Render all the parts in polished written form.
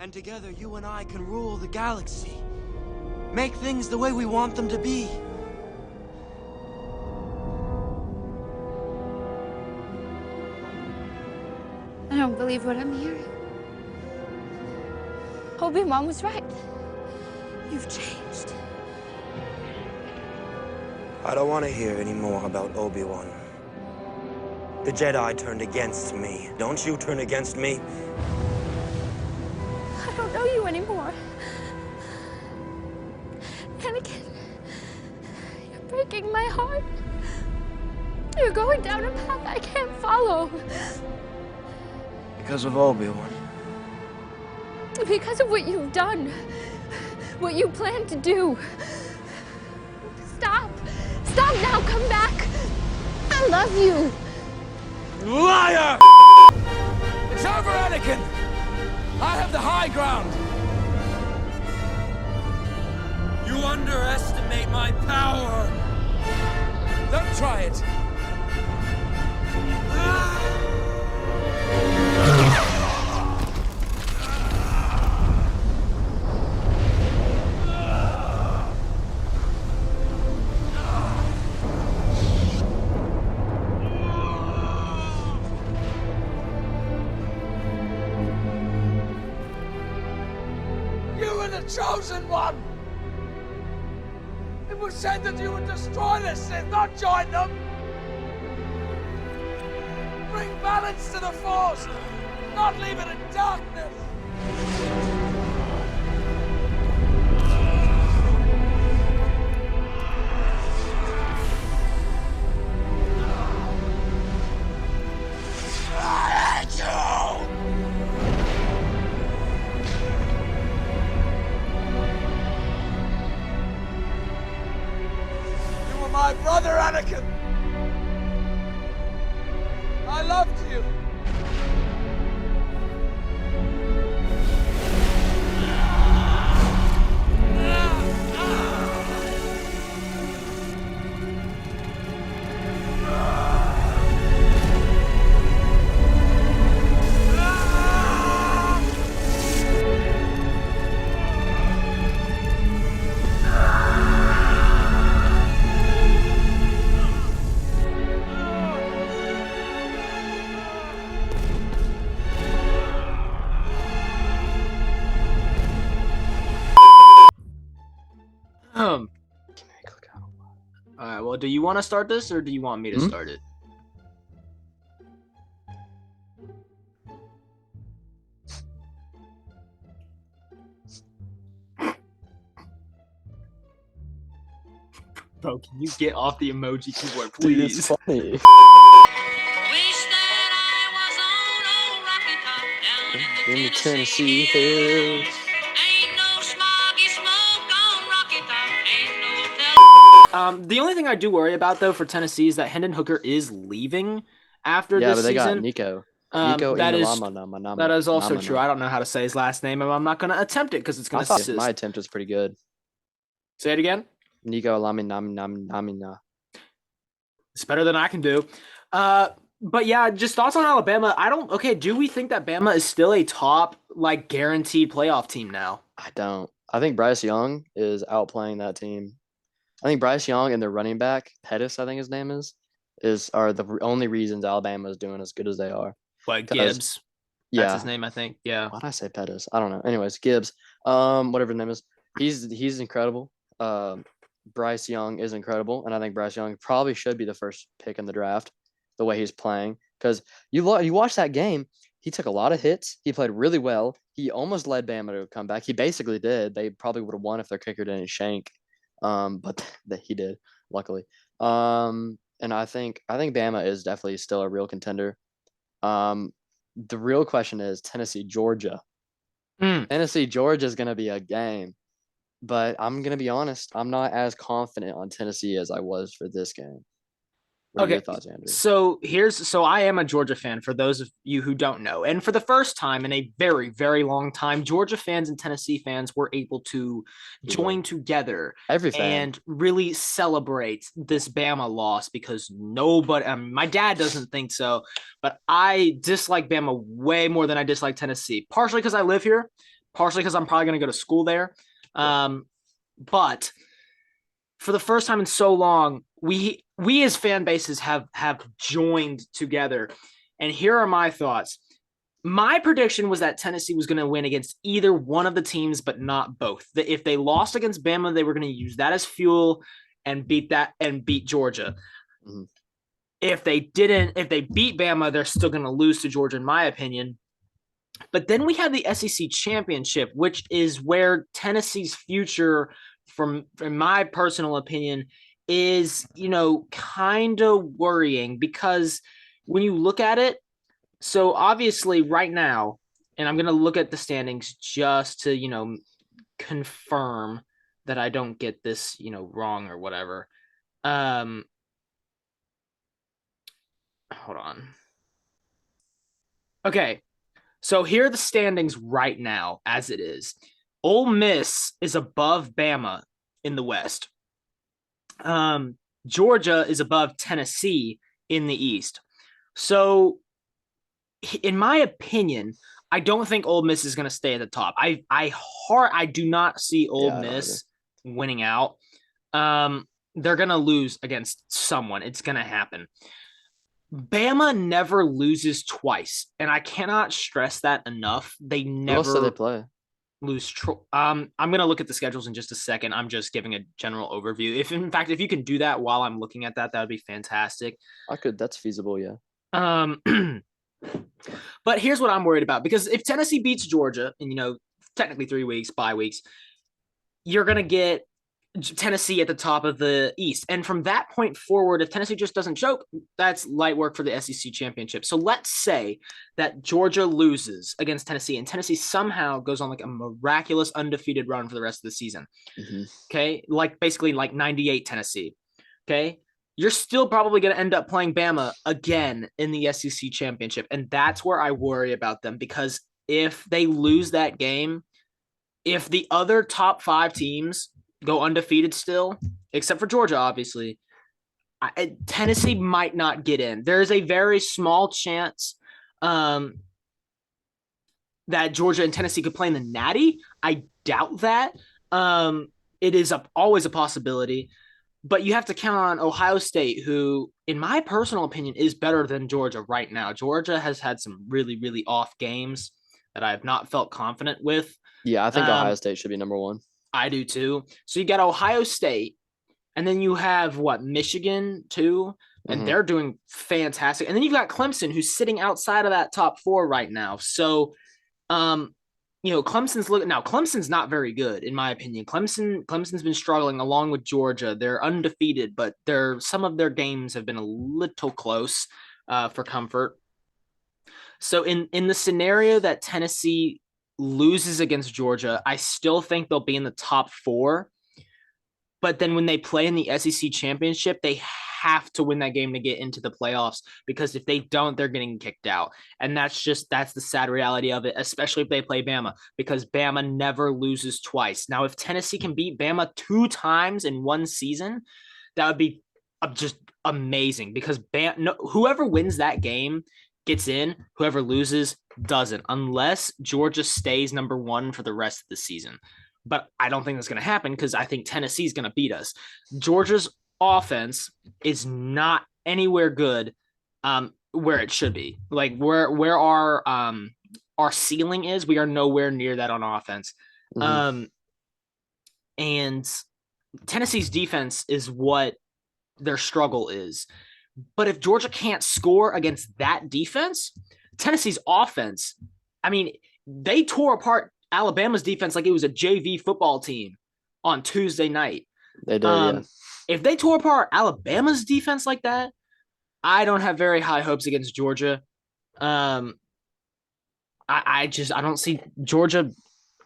And together, you and I can rule the galaxy. Make things the way we want them to be. I don't believe what I'm hearing. Obi-Wan was right. You've changed. I don't want to hear any more about Obi-Wan. The Jedi turned against me. Don't you turn against me? I don't know you anymore. Anakin, you're breaking my heart. You're going down a path I can't follow. Because of Obi-Wan. Because of what you've done. What you plan to do. Stop. Stop now. Come back. I love you. Liar! It's over, Anakin! I have the high ground! You underestimate my power! Don't try it! Chosen one! It was said that you would destroy the Sith, not join them! Bring balance to the Force, not leave it in darkness! I hate you! My brother Anakin! I loved you! Alright, well, do you want to start this, or do you want me to start it? Bro, can you get off the emoji keyboard, please? Dude, it's funny. In the Tennessee hills. The only thing I do worry about, though, for Tennessee is that Hendon Hooker is leaving after this season. Yeah, but they got Nico. That is also true. I don't know how to say his last name, and I'm not going to attempt it because it's going to assist. My attempt was pretty good. Say it again. Nico Laminamina. It's better than I can do. But yeah, just thoughts on Alabama. Do we think that Bama is still a top, guaranteed playoff team now? I don't. I think Bryce Young is outplaying that team. I think Bryce Young and their running back, Pettis, I think his name are the only reasons Alabama is doing as good as they are. Gibbs. Yeah. That's his name, I think. Yeah. Why did I say Pettis? I don't know. Anyways, Gibbs. Whatever his name is. He's incredible. Bryce Young is incredible, and I think Bryce Young probably should be the first pick in the draft, the way he's playing. Because you watch that game, he took a lot of hits. He played really well. He almost led Bama to a comeback. He basically did. They probably would have won if their kicker didn't shank. But that he did, luckily. And I think Bama is definitely still a real contender. The real question is Tennessee, Georgia. Tennessee, Georgia is going to be a game. But I'm going to be honest, I'm not as confident on Tennessee as I was for this game. What are your thoughts, Andrew? So I am a Georgia fan, for those of you who don't know. And for the first time in a very, very long time, Georgia fans and Tennessee fans were able to join together and really celebrate this Bama loss, because my dad doesn't think so, but I dislike Bama way more than I dislike Tennessee, partially because I live here, partially because I'm probably going to go to school there. But for the first time in so long, we as fan bases have joined together. And here are my thoughts. My prediction was that Tennessee was going to win against either one of the teams, but not both. If they lost against Bama, they were going to use that as fuel and beat Georgia. Mm-hmm. If they beat Bama, they're still going to lose to Georgia, in my opinion. But then we have the SEC championship, which is where Tennessee's future, in my personal opinion, is, kind of worrying, because when you look at it, so obviously right now, and I'm going to look at the standings just to, confirm that I don't get this, wrong or whatever. Hold on. Okay. So here are the standings right now as it is. Ole Miss is above Bama in the West. Georgia is above Tennessee in the East. So in my opinion, I don't think Ole Miss is going to stay at the top. I do not see Ole Miss winning out. They're going to lose against someone. It's going to happen. Bama never loses twice, and I cannot stress that enough. They never they play. lose. I'm going to look at the schedules in just a second. I'm just giving a general overview. If you can do that while I'm looking at that, that would be fantastic. I could. That's feasible, yeah. But here's what I'm worried about, because if Tennessee beats Georgia in, technically 3 weeks, bye weeks, you're going to get Tennessee at the top of the East. And from that point forward, if Tennessee just doesn't choke, that's light work for the SEC championship. So let's say that Georgia loses against Tennessee and Tennessee somehow goes on like a miraculous undefeated run for the rest of the season. Mm-hmm. Okay. Basically 98 Tennessee. Okay. You're still probably going to end up playing Bama again in the SEC championship. And that's where I worry about them, because if they lose that game, if the other top 5 teams go undefeated still, except for Georgia, obviously, Tennessee might not get in. There is a very small chance that Georgia and Tennessee could play in the Natty. I doubt that. It is always a possibility. But you have to count on Ohio State, who, in my personal opinion, is better than Georgia right now. Georgia has had some really, really off games that I have not felt confident with. Yeah, I think Ohio State should be number 1. I do too. So you got Ohio State, and then you have Michigan too, and they're doing fantastic. And then you've got Clemson, who's sitting outside of that top 4 right now. So, Clemson's not very good, in my opinion. Clemson's been struggling along with Georgia. They're undefeated, but some of their games have been a little close for comfort. So in the scenario that Tennessee loses against Georgia, I still think they'll be in the top 4. But then when they play in the SEC championship, they have to win that game to get into the playoffs, because if they don't, they're getting kicked out. And that's the sad reality of it, especially if they play Bama, because Bama never loses twice. Now, if Tennessee can beat Bama 2 times in one season, that would be just amazing, because whoever wins that game gets in, whoever loses doesn't, unless Georgia stays number 1 for the rest of the season. But I don't think that's going to happen, because I think Tennessee is going to beat us. Georgia's offense is not anywhere good where it should be. Like where our ceiling is, we are nowhere near that on offense. And Tennessee's defense is what their struggle is. But if Georgia can't score against that defense, Tennessee's offense, I mean, they tore apart Alabama's defense like it was a JV football team on Tuesday night. They did, yeah. If they tore apart Alabama's defense like that, I don't have very high hopes against Georgia. I don't see Georgia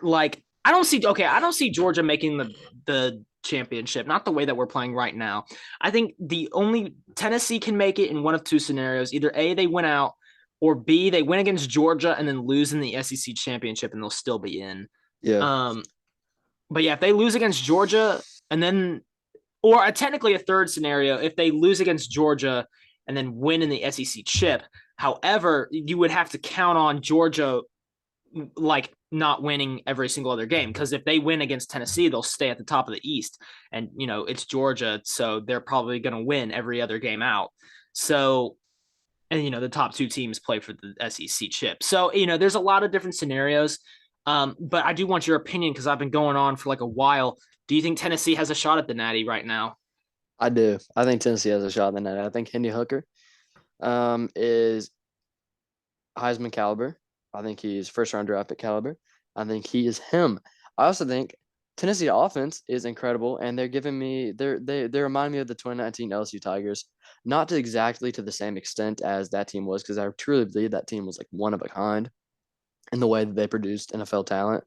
I don't see Georgia making the championship, not the way that we're playing right now. I think the only Tennessee can make it in one of 2 scenarios. Either A, they win out, or B, they win against Georgia and then lose in the SEC championship and they'll still be in. Yeah. But yeah, if they lose against Georgia and then, or technically a third scenario, if they lose against Georgia and then win in the SEC chip. However, you would have to count on Georgia not winning every single other game, because if they win against Tennessee, they'll stay at the top of the East. And, it's Georgia, so they're probably going to win every other game out. So, and, the top two teams play for the SEC chip. So, there's a lot of different scenarios. But I do want your opinion because I've been going on for like a while. Do you think Tennessee has a shot at the Natty right now? I do. I think Tennessee has a shot in the net. I think Henry Hooker is Heisman caliber. I think he's first round draft pick caliber. I think he is him. I also think Tennessee offense is incredible, and they're giving me they remind me of the 2019 LSU Tigers, not exactly to the same extent as that team was, because I truly believe that team was like one of a kind in the way that they produced NFL talent.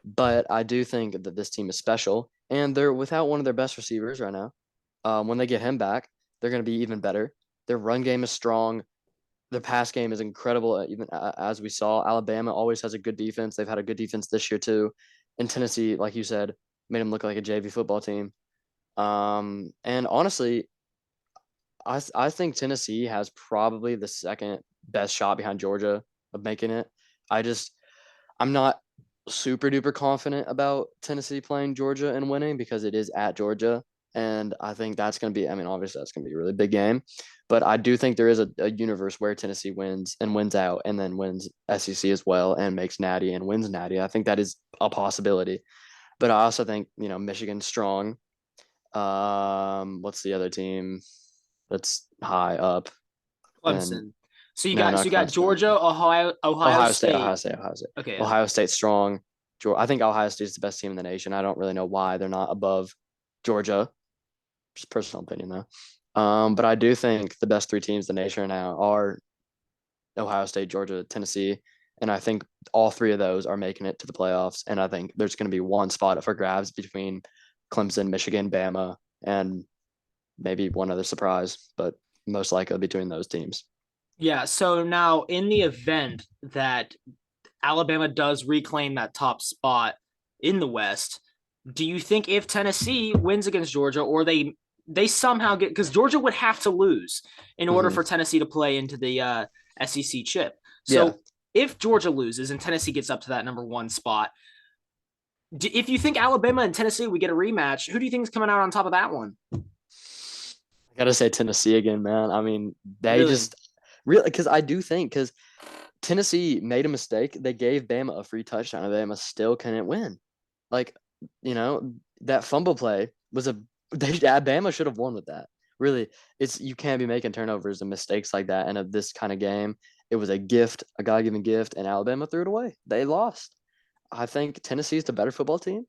But I do think that this team is special, and they're without one of their best receivers right now. When they get him back, they're going to be even better. Their run game is strong. Their pass game is incredible. Even as we saw, Alabama always has a good defense. They've had a good defense this year too. And Tennessee, like you said, made them look like a JV football team. And honestly, I think Tennessee has probably the second best shot behind Georgia of making it. I'm not super duper confident about Tennessee playing Georgia and winning because it is at Georgia. And I think that's going to be, obviously that's going to be a really big game, but I do think there is a universe where Tennessee wins and wins out and then wins SEC as well and makes Natty and wins Natty. I think that is a possibility, but I also think, Michigan's strong. What's the other team that's high up? Clemson. So you got Georgia, Ohio State. Ohio State. Okay. Ohio State's strong. I think Ohio State's the best team in the nation. I don't really know why they're not above Georgia. Just personal opinion though. But I do think the best three teams in the nation right now are Ohio State, Georgia, Tennessee. And I think all three of those are making it to the playoffs. And I think there's going to be one spot for grabs between Clemson, Michigan, Bama, and maybe one other surprise, but most likely between those teams. Yeah. So now in the event that Alabama does reclaim that top spot in the West, do you think if Tennessee wins against Georgia, or they somehow get, because Georgia would have to lose in order for Tennessee to play into the SEC chip. So if Georgia loses and Tennessee gets up to that number one spot, if you think Alabama and Tennessee would get a rematch, who do you think is coming out on top of that one? I gotta say Tennessee again, man. They really? Just really, because I do think because Tennessee made a mistake. They gave Bama a free touchdown, and Bama still couldn't win. That fumble play was Bama should have won with that. Really, you can't be making turnovers and mistakes like that in this kind of game. It was a gift, a God-given gift, and Alabama threw it away. They lost. I think Tennessee's the better football team,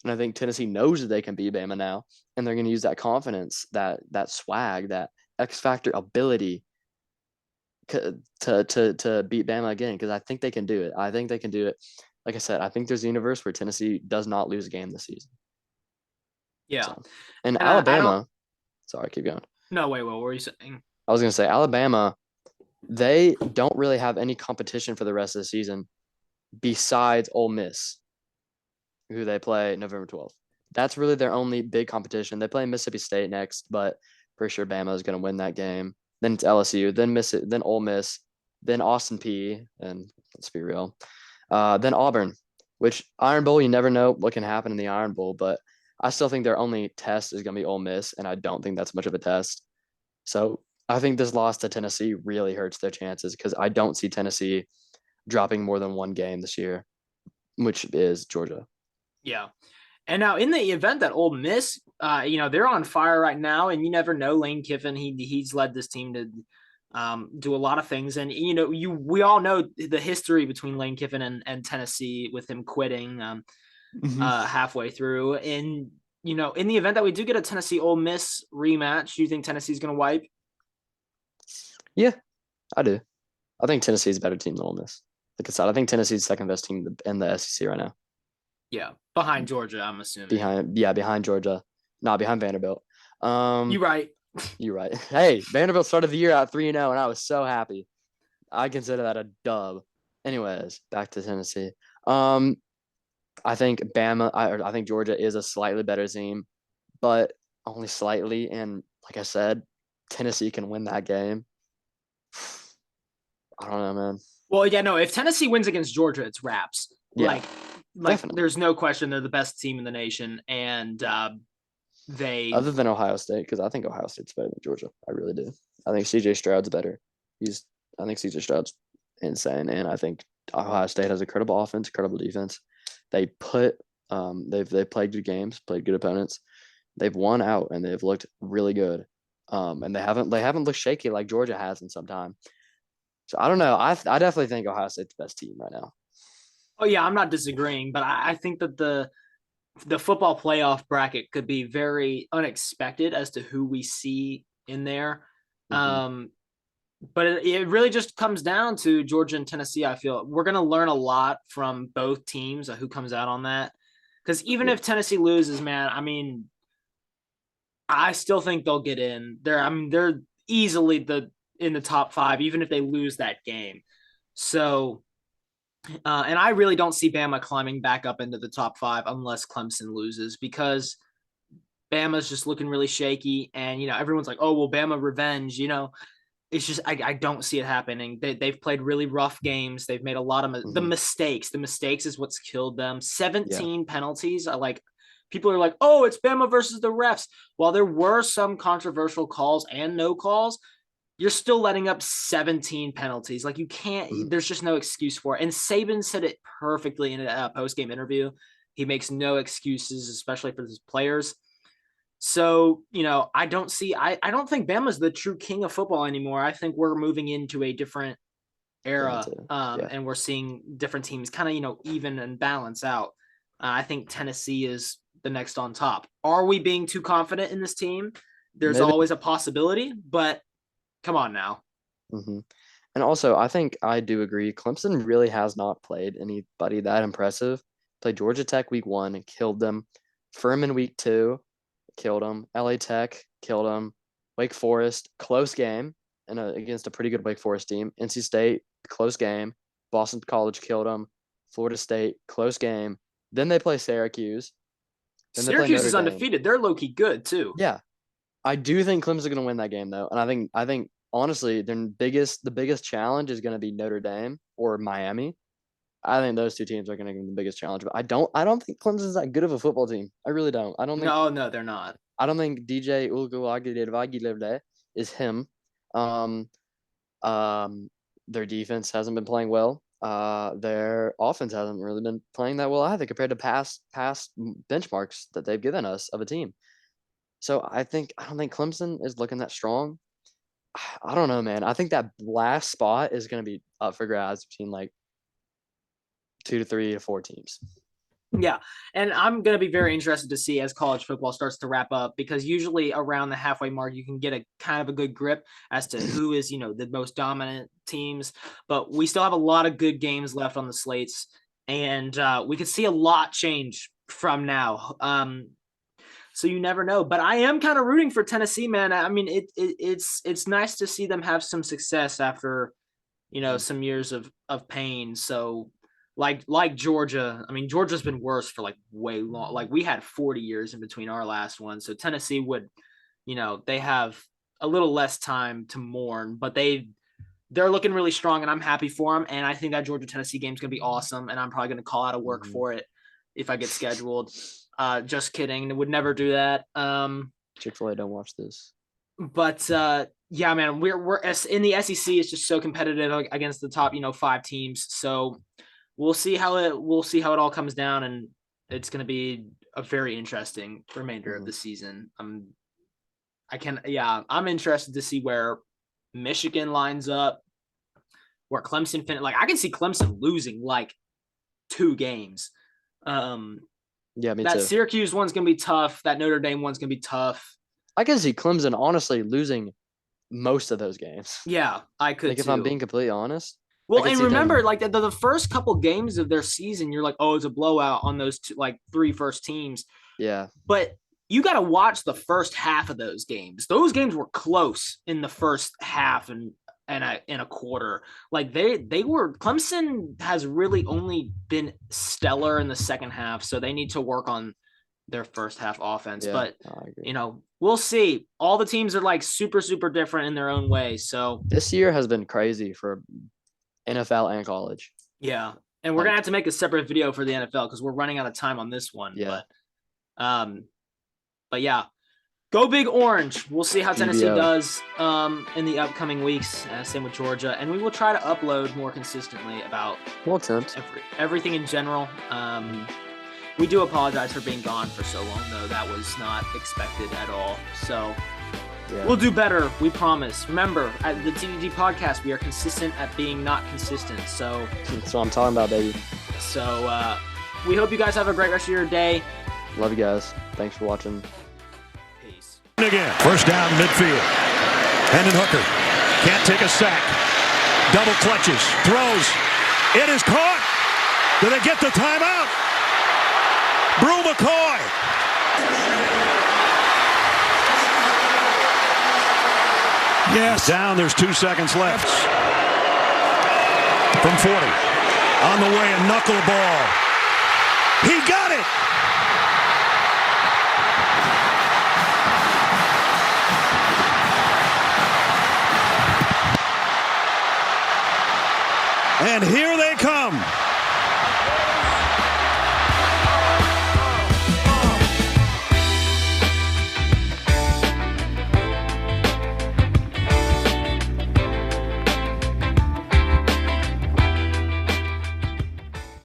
and I think Tennessee knows that they can beat Bama now, and they're going to use that confidence, that swag, that X factor ability to beat Bama again, because I think they can do it. I think they can do it. Like I said, I think there's a universe where Tennessee does not lose a game this season. Yeah. So, and Alabama, sorry, keep going. No, wait, what were you saying? I was going to say Alabama, they don't really have any competition for the rest of the season besides Ole Miss, who they play November 12th. That's really their only big competition. They play Mississippi State next, but pretty sure Bama is going to win that game. Then it's LSU, then Ole Miss, then Austin Peay, and let's be real, then Auburn, which Iron Bowl, you never know what can happen in the Iron Bowl, but I still think their only test is going to be Ole Miss, and I don't think that's much of a test. So I think this loss to Tennessee really hurts their chances because I don't see Tennessee dropping more than one game this year, which is Georgia. Yeah. And now in the event that Ole Miss, they're on fire right now, and you never know. Lane Kiffin, he's led this team to do a lot of things. And, we all know the history between Lane Kiffin and Tennessee with him quitting halfway through. And, in the event that we do get a Tennessee Ole Miss rematch, do you think Tennessee's going to wipe? Yeah, I do. I think Tennessee's a better team than Ole Miss. Like I said, I think Tennessee's the second best team in the SEC right now. Yeah, behind Georgia, I'm assuming. Behind Georgia. Not behind Vanderbilt. You're right. You're right. Hey, Vanderbilt started the year out 3-0, and I was so happy. I consider that a dub. Anyways, back to Tennessee. I think I think Georgia is a slightly better team, but only slightly. And like I said, Tennessee can win that game. I don't know, man. Well, yeah, no. If Tennessee wins against Georgia, it's wraps. Yeah, Like definitely. there's no question they're the best team in the nation, and they. Other than Ohio State, because I think Ohio State's better than Georgia. I really do. I think CJ Stroud's better. I think CJ Stroud's insane, and I think Ohio State has a credible offense, credible defense. They they've played good games, played good opponents. They've won out, and they've looked really good. And they haven't looked shaky like Georgia has in some time. So I don't know. I definitely think Ohio State's the best team right now. Oh yeah, I'm not disagreeing, but I think that the football playoff bracket could be very unexpected as to who we see in there. Mm-hmm. But it really just comes down to Georgia and Tennessee. I feel we're going to learn a lot from both teams who comes out on that. Because even if Tennessee loses, man, I mean, I still think they'll get in. They're easily in the top 5, even if they lose that game. So, and I really don't see Bama climbing back up into the top 5 unless Clemson loses, because Bama's just looking really shaky, and everyone's like, "Oh, well, Bama revenge," It's just I don't see it happening. They've played really rough games. They've made a lot of the mistakes. The mistakes is what's killed them. 17 penalties. People are like, oh, it's Bama versus the refs. While there were some controversial calls and no calls, you're still letting up 17 penalties. Like, you can't. There's just no excuse for it. And Saban said it perfectly in a post-game interview. He makes no excuses, especially for his players. So, I don't think Bama's the true king of football anymore. I think we're moving into a different era, and we're seeing different teams kind of, even and balance out. I think Tennessee is the next on top. Are we being too confident in this team? There's always a possibility, but come on now. Mm-hmm. And also, I think I do agree. Clemson really has not played anybody that impressive. Played Georgia Tech week 1 and killed them. Furman week 2. Killed them. LA Tech killed them. Wake Forest, close game against a pretty good Wake Forest team. NC State, close game. Boston College killed them. Florida State, close game. Then they play Syracuse. Then Syracuse is undefeated. They're low-key good too. Yeah. I do think Clemson's going to win that game though. And I think honestly, the biggest challenge is going to be Notre Dame or Miami. I think those two teams are going to give them the biggest challenge. But I don't think Clemson's that good of a football team. I really don't. I don't think. No, they're not. I don't think DJ Uiagalelei is him. Their defense hasn't been playing well. Their offense hasn't really been playing that well either compared to past benchmarks that they've given us of a team. So I don't think Clemson is looking that strong. I don't know, man. I think that last spot is going to be up for grabs between like 2 to 3 to 4 teams. Yeah, and I'm going to be very interested to see as college football starts to wrap up, because usually around the halfway mark, you can get a kind of a good grip as to who is, the most dominant teams. But we still have a lot of good games left on the slates, and we could see a lot change from now. So you never know. But I am kind of rooting for Tennessee, man. I mean, it's nice to see them have some success after, some years of pain. So like Georgia, I mean, Georgia's been worse for like way long. Like, we had 40 years in between our last one. So Tennessee would, they have a little less time to mourn, but they're looking really strong, and I'm happy for them. And I think that Georgia-Tennessee game is going to be awesome, and I'm probably going to call out of work for it if I get scheduled. Just kidding. Would never do that. Chick-fil-A, don't watch this. But yeah, man, we're in the SEC. It's just so competitive against the top, 5 teams. So we'll see how it all comes down, and it's going to be a very interesting remainder of the season. I'm interested to see where Michigan lines up, where Clemson I can see Clemson losing like 2 games. Yeah, me that too. Syracuse one's going to be tough. That Notre Dame one's going to be tough. I can see Clemson honestly losing most of those games. Yeah, I could too. If I'm being completely honest. Well, and remember, like the first couple games of their season, you're like, oh, it's a blowout on those 3 first teams. Yeah. But you got to watch the first half of those games. Those games were close in the first half and a quarter. Like they were. Clemson has really only been stellar in the second half, so they need to work on their first half offense. Yeah, but we'll see. All the teams are like super, super different in their own way. So this year has been crazy for NFL and college. Yeah. And we're going to have to make a separate video for the NFL because we're running out of time on this one. Yeah. But yeah, go Big Orange. We'll see how Tennessee does in the upcoming weeks. Same with Georgia. And we will try to upload more consistently about everything in general. We do apologize for being gone for so long, though. That was not expected at all. So we'll do better. We promise. Remember, at the TDD podcast, we are consistent at being not consistent. So that's what I'm talking about, baby. So we hope you guys have a great rest of your day. Love you guys. Thanks for watching. Peace. Again, first down midfield. Hendon Hooker can't take a sack. Double clutches, throws. It is caught. Do they get the timeout? Brew McCoy. Yes. Down, there's 2 seconds left. From 40. On the way, a knuckleball. He got it. And here they come.